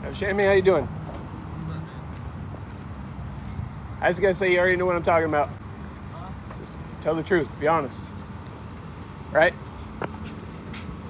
Elshami, how you doing? I was gonna say you already know what I'm talking about. Just tell the truth, be honest. Right?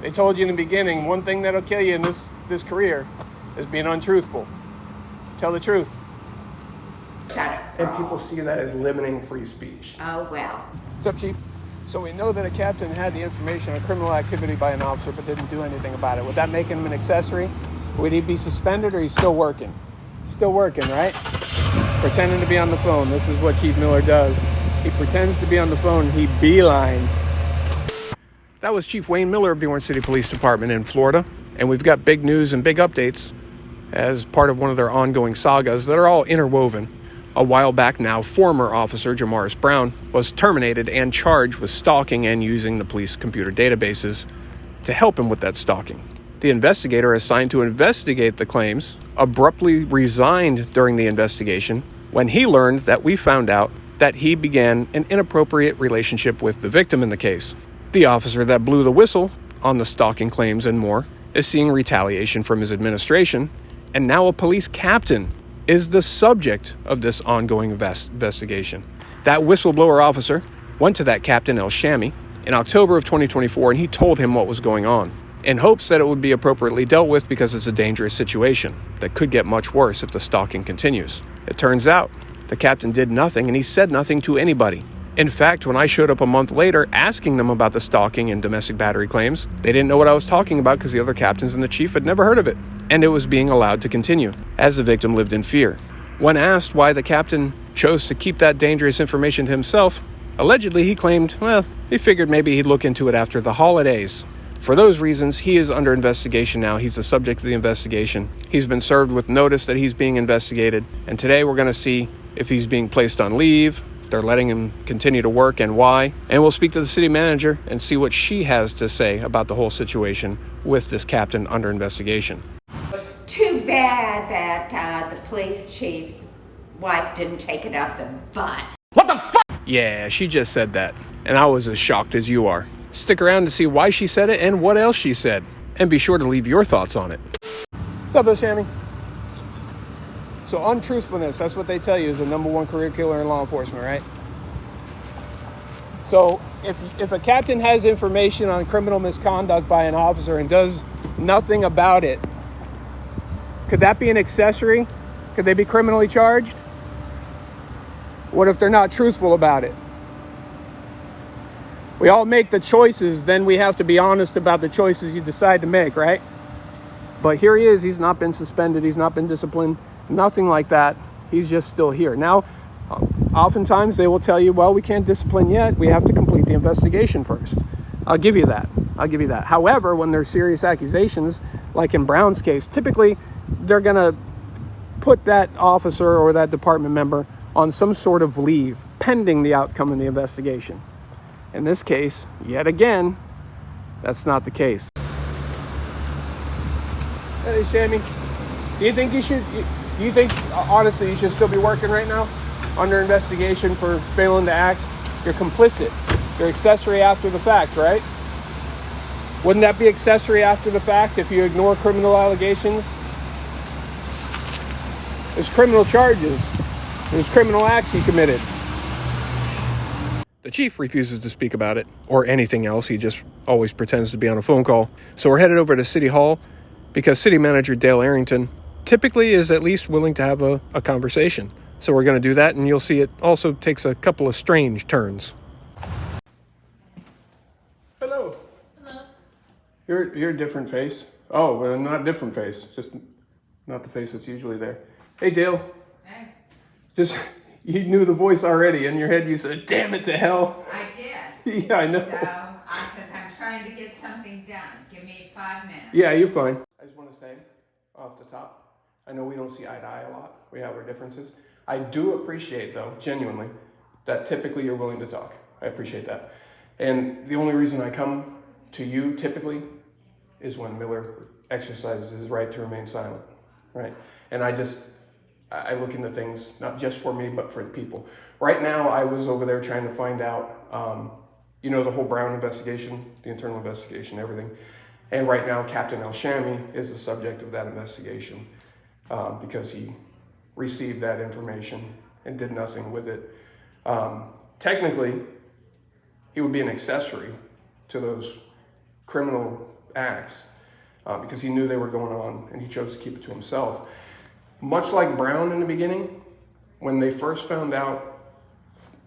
They told you in the beginning, one thing that'll kill you in this career is being untruthful. Tell the truth. Shut up. And people see that as limiting free speech. Oh, well. What's up, Chief? So we know that a captain had the information on criminal activity by an officer but didn't do anything about it. Would that make him an accessory? Would he be suspended or he's still working? Still working, right? Pretending to be on the phone. This is what Chief Miller does. He pretends to be on the phone. He beelines. That was Chief Wayne Miller of the Orange City Police Department in Florida. And we've got big news and big updates as part of one of their ongoing sagas that are all interwoven. A while back now, former officer Jamaris Brown was terminated and charged with stalking and using the police computer databases to help him with that stalking. The investigator assigned to investigate the claims abruptly resigned during the investigation when he learned that we found out that he began an inappropriate relationship with the victim in the case. The officer that blew the whistle on the stalking claims and more is seeing retaliation from his administration, and now a police captain is the subject of this ongoing investigation. That whistleblower officer went to that Captain Elshami in October of 2024 and he told him what was going on in hopes that it would be appropriately dealt with because it's a dangerous situation that could get much worse if the stalking continues. It turns out the captain did nothing and he said nothing to anybody. In fact, when I showed up a month later asking them about the stalking and domestic battery claims, they didn't know what I was talking about because the other captains and the chief had never heard of it, and it was being allowed to continue, as the victim lived in fear. When asked why the captain chose to keep that dangerous information to himself, allegedly he claimed, well, he figured maybe he'd look into it after the holidays. For those reasons, he is under investigation now. He's the subject of the investigation. He's been served with notice that he's being investigated, and today we're going to see if he's being placed on leave, they're letting him continue to work, and why. And we'll speak to the city manager and see what she has to say about the whole situation with this captain under investigation. Too bad that the police chief's wife didn't take it up the butt. What the fuck? Yeah, she just said that. And I was as shocked as you are. Stick around to see why she said it and what else she said. And be sure to leave your thoughts on it. What's up, Elshami? So untruthfulness, that's what they tell you is the #1 career killer in law enforcement, right? So if a captain has information on criminal misconduct by an officer and does nothing about it, could that be an accessory? Could they be criminally charged? What if they're not truthful about it? We all make the choices, then we have to be honest about the choices you decide to make, right? But here he is, he's not been suspended, he's not been disciplined, nothing like that. He's just still here. Now, oftentimes they will tell you, well, we can't discipline yet, we have to complete the investigation first. I'll give you that. However, when there's serious accusations, like in Brown's case, typically they're going to put that officer or that department member on some sort of leave pending the outcome of the investigation. In this case, yet again, that's not the case. Hey, Shammy, do you think honestly you should still be working right now under investigation for failing to act? You're complicit. You're accessory after the fact, right? Wouldn't that be accessory after the fact if you ignore criminal allegations? There's criminal charges. There's criminal acts he committed. The chief refuses to speak about it or anything else. He just always pretends to be on a phone call. So we're headed over to City Hall because City Manager Dale Arrington typically is at least willing to have a conversation. So we're going to do that, and you'll see it also takes a couple of strange turns. Hello. Hello. You're a different face. Oh, well, not different face, just not the face that's usually there. Hey, Dale. Hey. Just, you knew the voice already. In your head, you said, damn it to hell. I did. Yeah, I know. So, because I'm trying to get something done. Give me 5 minutes. Yeah, you're fine. I just want to say, off the top, I know we don't see eye to eye a lot. We have our differences. I do appreciate, though, genuinely, that typically you're willing to talk. I appreciate that. And the only reason I come to you, typically, is when Miller exercises his right to remain silent, right? And I look into things, not just for me, but for the people. Right now, I was over there trying to find out, the whole Brown investigation, the internal investigation, everything. And right now, Captain Elshami is the subject of that investigation. because he received that information and did nothing with it. Technically, he would be an accessory to those criminal acts because he knew they were going on and he chose to keep it to himself. Much like Brown in the beginning, when they first found out,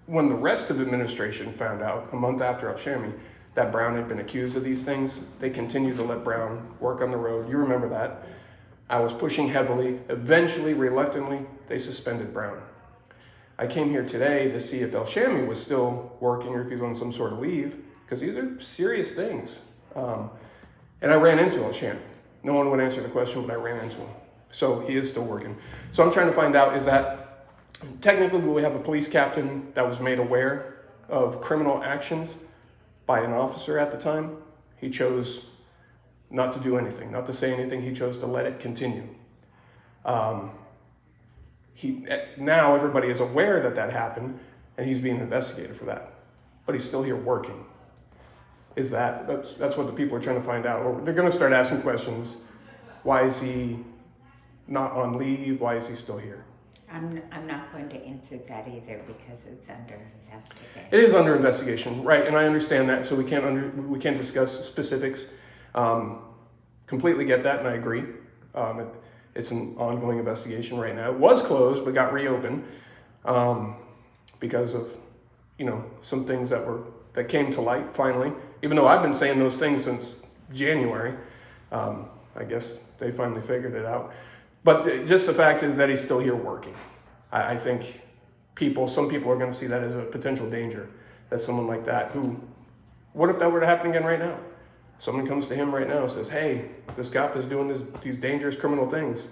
when the rest of the administration found out a month after Elshami that Brown had been accused of these things, they continued to let Brown work on the road. You remember that. I was pushing heavily. Eventually, reluctantly, they suspended Brown. I came here today to see if Elshami was still working or if he's on some sort of leave, because these are serious things. And I ran into Elshami. No one would answer the question, but I ran into him. So he is still working. So I'm trying to find out, is that technically we have a police captain that was made aware of criminal actions by an officer at the time? He chose not to do anything, not to say anything. He chose to let it continue. Now everybody is aware that that happened, and he's being investigated for that. But he's still here working. That's what the people are trying to find out. Or they're going to start asking questions. Why is he not on leave? Why is he still here? I'm not going to answer that either because it's under investigation. It is under investigation, right? And I understand that, so we can't discuss specifics. Completely get that, and I agree. It's an ongoing investigation right now. It was closed, but got reopened because of some things that came to light finally. Even though I've been saying those things since January, I guess they finally figured it out. But just the fact is that he's still here working. I think some people are going to see that as a potential danger. That someone like that what if that were to happen again right now? Someone comes to him right now and says, hey, this cop is doing these dangerous criminal things.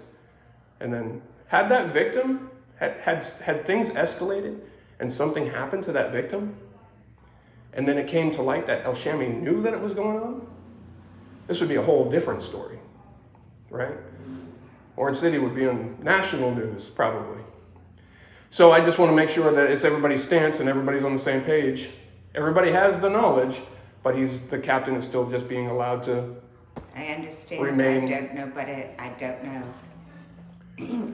And then had that victim, had things escalated and something happened to that victim, and then it came to light that Elshami knew that it was going on, this would be a whole different story, right? Orange City would be on national news, probably. So I just want to make sure that it's everybody's stance and everybody's on the same page. Everybody has the knowledge, but the captain is still just being allowed to I understand. remain. I don't know, but I don't know.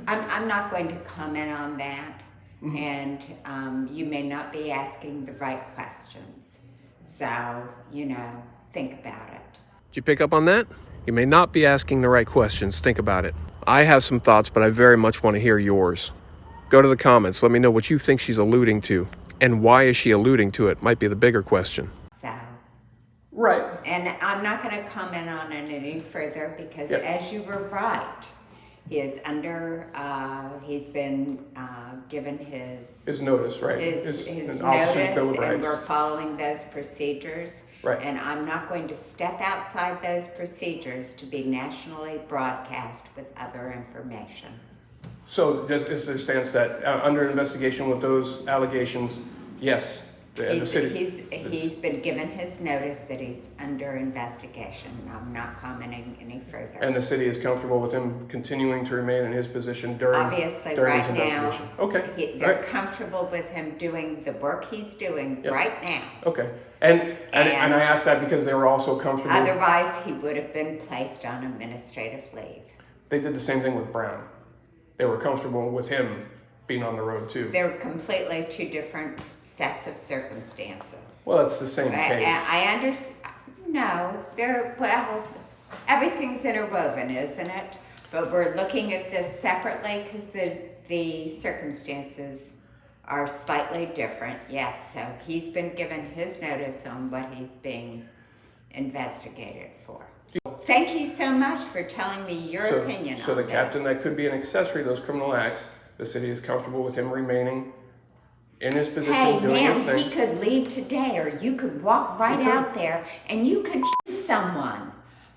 I'm not going to comment on that. Mm-hmm. And you may not be asking the right questions. So, think about it. Did you pick up on that? You may not be asking the right questions. Think about it. I have some thoughts, but I very much want to hear yours. Go to the comments. Let me know what you think she's alluding to. And why is she alluding to it? Might be the bigger question. So. Right. And I'm not going to comment on it any further because as you were right, he is he's been given his notice, right? His notice, and we're following those procedures. Right. And I'm not going to step outside those procedures to be nationally broadcast with other information. So just is their stance that under investigation with those allegations, yes, he's been given his notice that he's under investigation. I'm not commenting any further. And the city is comfortable with him continuing to remain in his position during his investigation? Now, okay. They're comfortable with him doing the work he's doing right now. Okay. And I asked that because they were also comfortable. Otherwise, he would have been placed on administrative leave. They did the same thing with Brown. They were comfortable with him being on the road too. They're completely two different sets of circumstances. Well, it's the same case. I understand. No, everything's interwoven, isn't it? But we're looking at this separately because the circumstances are slightly different. Yes, so he's been given his notice on what he's being investigated for. Thank you so much for telling me your opinion on this. So the captain that could be an accessory to those criminal acts, the city is comfortable with him remaining in his position, doing his thing. He could leave today, or you could walk right out there and you could shoot someone,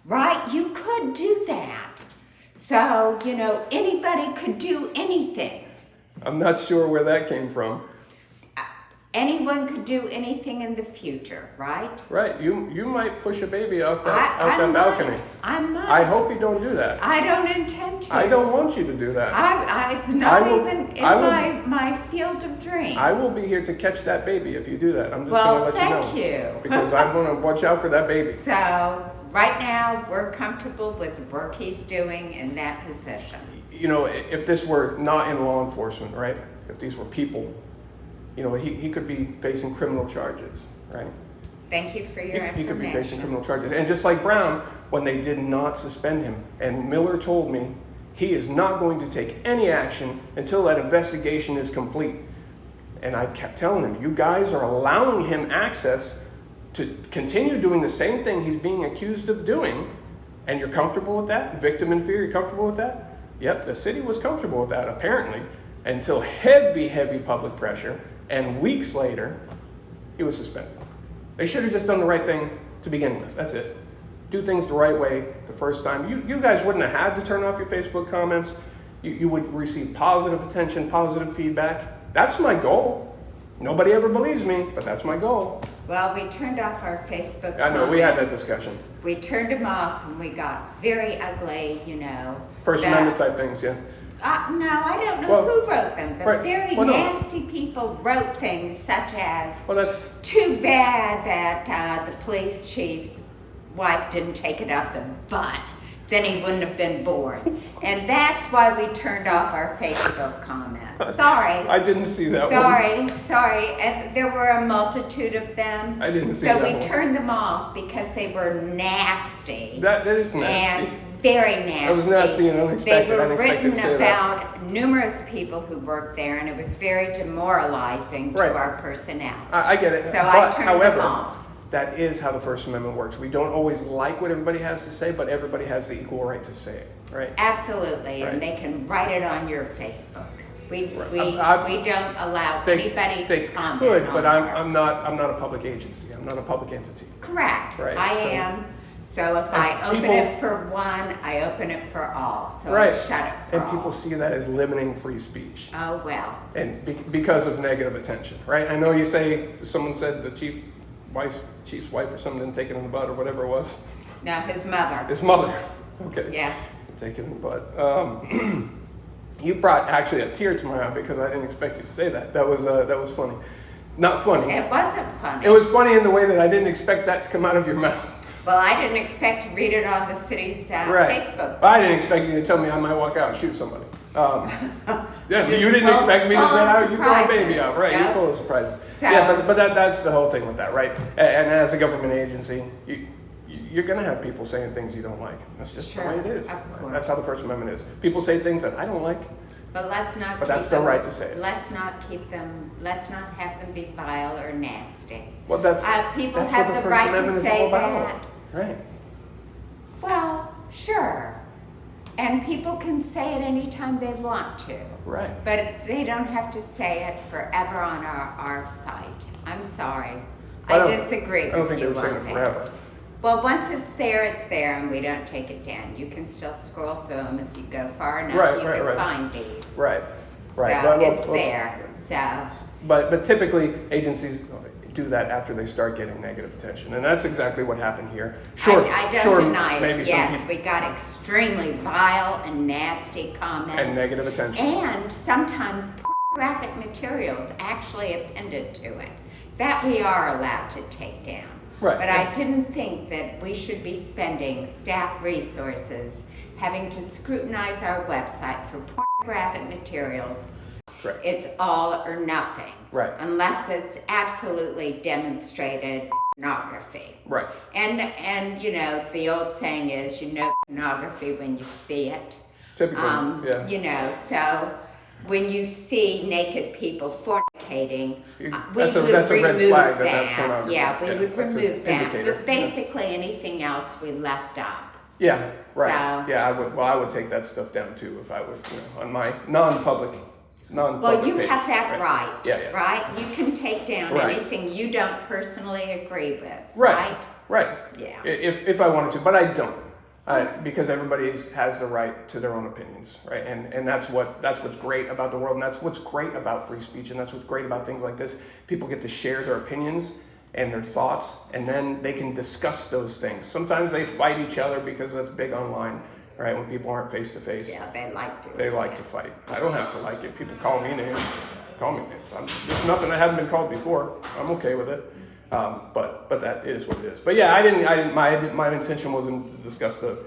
right? You could do that. So, anybody could do anything. I'm not sure where that came from. Anyone could do anything in the future, right? Right. You might push a baby off that balcony. I might. I hope you don't do that. I don't intend to. I don't want you to do that. It's not even in my field of dreams. I will be here to catch that baby if you do that. I'm just going to let you know. Thank you. Because I'm going to watch out for that baby. So, right now, we're comfortable with the work he's doing in that position. You know, if this were not in law enforcement, right? If these were people, you know, he could be facing criminal charges, right? Thank you for your He could be facing information. criminal charges. And just like Brown, when they did not suspend him, and Miller told me he is not going to take any action until that investigation is complete. And I kept telling him, you guys are allowing him access to continue doing the same thing he's being accused of doing, and you're comfortable with that? Victim in fear, you're comfortable with that? Yep, the city was comfortable with that, apparently, until heavy, heavy public pressure, and weeks later, he was suspended. They should have just done the right thing to begin with. That's it. Do things the right way the first time. You guys wouldn't have had to turn off your Facebook comments. You would receive positive attention, positive feedback. That's my goal. Nobody ever believes me, but that's my goal. Well, we turned off our Facebook I know, we had that comments. discussion. We turned them off and we got very ugly, you know. First that- Amendment type things, yeah. No, I don't know Well, who wrote them, but right. very Well, no. nasty people wrote things such as, Well, that's, too bad that the police chief's wife didn't take it up the butt. Then he wouldn't have been born. And that's why we turned off our Facebook comments. Sorry. I didn't see that one. Sorry. And there were a multitude of them. I didn't see so that we one. turned them off because they were nasty. That is nasty. And very nasty. That was nasty and unexpected. They I were didn't expect you written to say that. about numerous people who worked there, and it was very demoralizing Right. to our personnel. I get it. So I But, turned however, them off. that is how the First Amendment works. We don't always like what everybody has to say, but everybody has the equal right to say it, right? Absolutely, Right. and they can write it on your Facebook. We Right. we don't allow anybody they to comment could, on but ours. I'm not a public agency. I'm not a public entity. Correct. Right, I so- am. So if I open people- it for one, I open it for all. So Right. I shut it for And all. people see that as limiting free speech, Oh well. and because of negative attention, right? I know you say someone said the chief's wife or something didn't take it in the butt or whatever it was. No, his mother. His mother. Okay. Yeah. Take it in the butt. You brought actually a tear to my eye because I didn't expect you to say that. That was funny. Not funny. It wasn't funny. It was funny in the way that I didn't expect that to come out of your mouth. Well, I didn't expect to read it on the city's Right. Facebook. I didn't expect you to tell me I might walk out and shoot somebody. Yeah, Just you didn't full- expect me to full say, of "Oh, you throw a baby surprises, out," right? no? You're full of surprises. So- Yeah, but that's the whole thing with that, right? And as a government agency, you're going to have people saying things you don't like. That's just Sure, the way it is. of course. That's how the First Amendment is. People say things that I don't like. But let's not. But that's keep their them- right to say it. Let's not keep them. Let's not have them be vile or nasty. Well, that's People that's have what the the First right Amendment to is all say about. that. Right. Well, sure. And people can say it anytime they want to. Right. But they don't have to say it forever on our site. I'm sorry. I I don't- disagree with I don't think they you were saying on it that. forever. Well, once it's there, and we don't take it down. You can still scroll through them if you go far enough. Right, you right, can right. find these. Right. Right. So Well, it's well, there. So But typically agencies do that after they start getting negative attention, and that's exactly what happened here. Sure, I don't sure, deny maybe it. some Yes, people we got extremely vile and nasty comments. and negative attention. And sometimes pornographic materials actually appended to it. That we are allowed to take down. Right. But I didn't think that we should be spending staff resources having to scrutinize our website for pornographic materials. Correct. It's all or nothing. Right. Unless it's absolutely demonstrated pornography. Right. And you know, the old saying is, you know pornography when you see it. Typically, yeah. You know, so when you see naked people fornicating, we That's a would red remove flag that that. that's pornography. Yeah, we Yeah, would that's an remove that. indicator. But basically anything else we left up. Yeah. Right. So- Yeah. I would take that stuff down too if I would, on my non-public. Well, you page. have that right, Yeah, yeah. right? You can take down Right. anything you don't personally agree with, Right. Right. Yeah. If I wanted to, but I don't. Because everybody has the right to their own opinions, right? And that's what's great about the world, and that's what's great about free speech, and that's what's great about things like this. People get to share their opinions and their thoughts, and then they can discuss those things. Sometimes they fight each other because that's big online, right? When people aren't face to face, Yeah, they like to. they like to fight. I don't have to like it. People call me names. Call me names. There's nothing I haven't been called before. I'm okay with it. But that is what it is. But yeah, I didn't. My intention wasn't to discuss the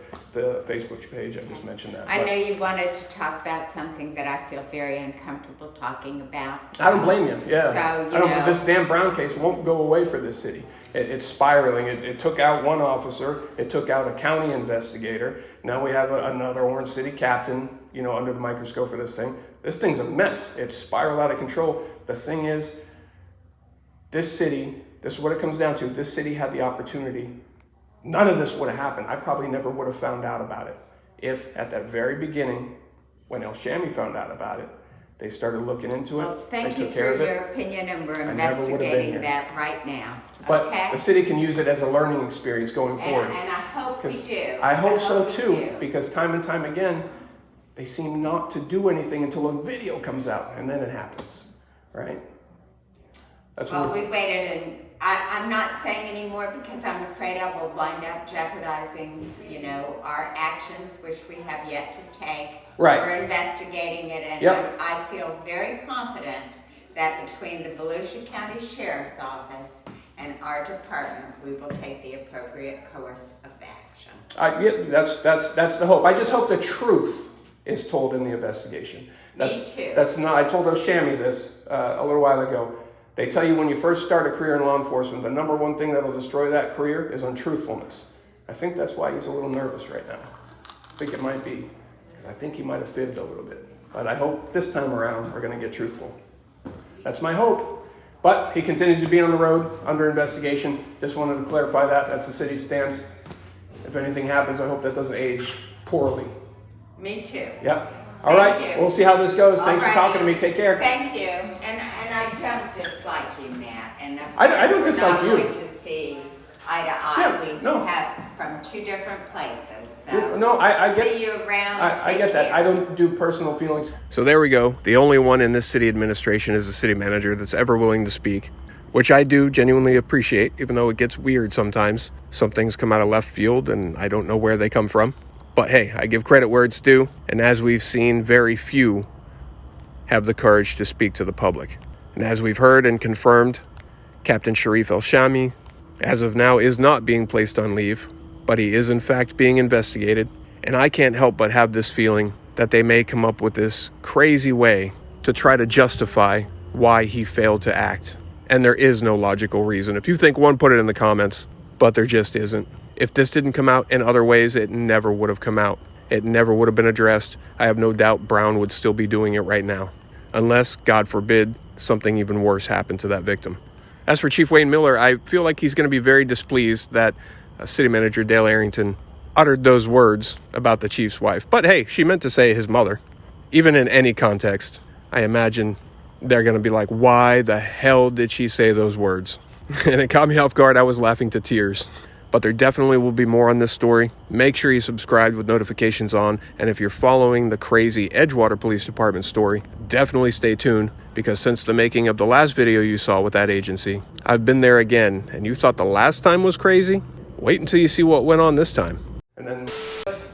Facebook page. I just mentioned that. I know you wanted to talk about something that I feel very uncomfortable talking about. So, I don't blame you. Yeah. So, This damn Brown case won't go away for this city. It's spiraling. It took out one officer. It took out a county investigator. Now we have another Orange City captain, under the microscope for this thing. This thing's a mess. It's spiraled out of control. The thing is, this city, this is what it comes down to. This city had the opportunity. None of this would have happened. I probably never would have found out about it if at that very beginning, when Elshami found out about it, they started looking into it. Well, thank they you took for care of your it. opinion, and we're I never would have been investigating here. that right now. But Okay? the city can use it as a learning experience going forward. And I hope we 'Cause do. I hope so we too, do. because time and time again, they seem not to do anything until a video comes out, and then it happens, right? That's Well, what. we waited, and I'm not saying anymore because I'm afraid I will wind up jeopardizing, our actions, which we have yet to take. Right. We're investigating it, and Yep. I feel very confident that between the Volusia County Sheriff's Office and our department, we will take the appropriate course of action. That's the hope. I just hope the truth is told in the investigation. Me too. That's not. I told Elshami this a little while ago. They tell you when you first start a career in law enforcement, the number one thing that'll destroy that career is untruthfulness. I think that's why he's a little nervous right now. I think it might be, because I think he might have fibbed a little bit. But I hope this time around we're going to get truthful. That's my hope. But he continues to be on the road under investigation. Just wanted to clarify that. That's the city's stance. If anything happens, I hope that doesn't age poorly. Me too. Yep. All right. Thank you. We'll see how this goes. Thanks for Alrighty. talking to me. Take care. Thank you. And I don't dislike you, Matt. And of I course, don't dislike you. we're not going to see eye to eye. Yeah, We no. have from two different places. So No, I get. see you around. I Take get that. care. I don't do personal feelings. So there we go. The only one in this city administration is the city manager that's ever willing to speak, which I do genuinely appreciate, even though it gets weird sometimes. Some things come out of left field and I don't know where they come from. But hey, I give credit where it's due. And as we've seen, very few have the courage to speak to the public. And as we've heard and confirmed, Captain Sherif Elshami, as of now, is not being placed on leave, but he is in fact being investigated. And I can't help but have this feeling that they may come up with this crazy way to try to justify why he failed to act. And there is no logical reason. If you think one, put it in the comments, but there just isn't. If this didn't come out in other ways, it never would have come out. It never would have been addressed. I have no doubt Brown would still be doing it right now. Unless, God forbid, something even worse happened to that victim. As for Chief Wayne Miller, I feel like he's going to be very displeased that City Manager Dale Arrington uttered those words about the chief's wife. But hey, she meant to say his mother. Even in any context, I imagine they're going to be like, why the hell did she say those words? And it caught me off guard. I was laughing to tears. But there definitely will be more on this story. Make sure you subscribe with notifications on. And if you're following the crazy Edgewater Police Department story, definitely stay tuned, because since the making of the last video you saw with that agency, I've been there again. And you thought the last time was crazy? Wait until you see what went on this time. And then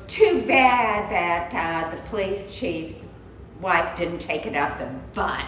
Too bad that the police chief's wife didn't take it up the butt.